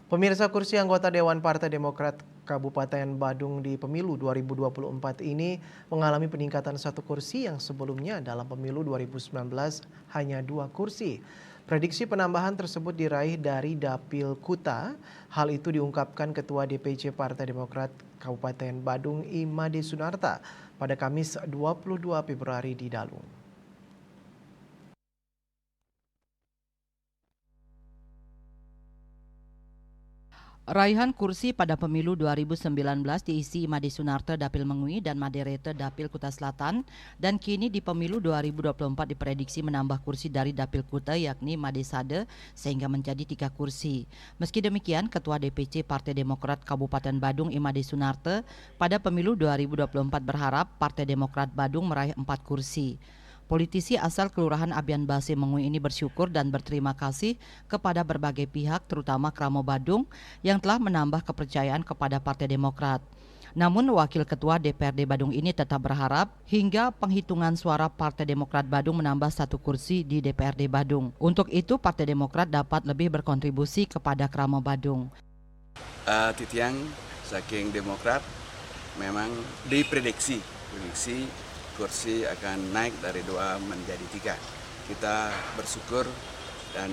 Pemirsa, kursi anggota Dewan Partai Demokrat Kabupaten Badung di pemilu 2024 ini mengalami peningkatan satu kursi yang sebelumnya dalam pemilu 2019 hanya 2 kursi. Prediksi penambahan tersebut diraih dari Dapil Kuta. Hal itu diungkapkan Ketua DPC Partai Demokrat Kabupaten Badung Imade Sunarta pada Kamis 22 Februari di Dalung. Raihan kursi pada pemilu 2019 diisi Imade Sunarta Dapil Mengui dan Maderete Dapil Kuta Selatan, dan kini di pemilu 2024 diprediksi menambah kursi dari Dapil Kuta yakni Made Sade sehingga menjadi 3 kursi. Meski demikian, Ketua DPC Partai Demokrat Kabupaten Badung Imade Sunarta pada pemilu 2024 berharap Partai Demokrat Badung meraih 4 kursi. Politisi asal Kelurahan Abian Base Mengui ini bersyukur dan berterima kasih kepada berbagai pihak terutama Kramo Badung yang telah menambah kepercayaan kepada Partai Demokrat. Namun Wakil Ketua DPRD Badung ini tetap berharap hingga penghitungan suara Partai Demokrat Badung menambah 1 kursi di DPRD Badung. Untuk itu Partai Demokrat dapat lebih berkontribusi kepada Kramo Badung. Titiang saking Demokrat memang diprediksi kursi akan naik dari 2 menjadi 3. Kita bersyukur dan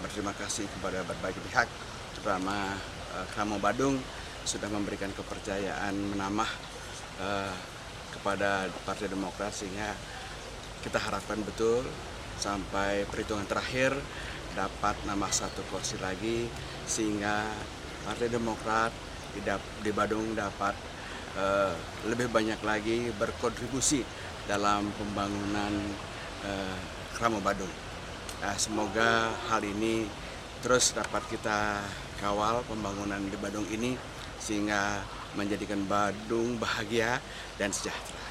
berterima kasih kepada berbagai pihak, terutama Kramo Badung sudah memberikan kepercayaan menambah kepada Partai Demokrat, sehingga kita harapkan betul sampai perhitungan terakhir dapat nambah 1 kursi lagi, sehingga Partai Demokrat di Badung dapat lebih banyak lagi berkontribusi dalam pembangunan Kramo Badung. Semoga hal ini terus dapat kita kawal pembangunan di Badung ini sehingga menjadikan Badung bahagia dan sejahtera.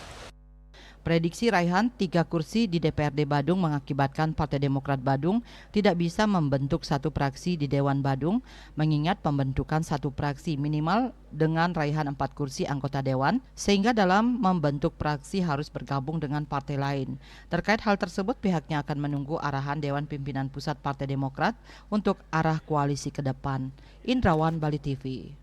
Prediksi raihan 3 kursi di DPRD Badung mengakibatkan Partai Demokrat Badung tidak bisa membentuk 1 praksi di Dewan Badung, mengingat pembentukan 1 praksi minimal dengan raihan 4 kursi anggota Dewan, sehingga dalam membentuk praksi harus bergabung dengan partai lain. Terkait hal tersebut, pihaknya akan menunggu arahan Dewan Pimpinan Pusat Partai Demokrat untuk arah koalisi ke depan. Indrawan, Bali TV.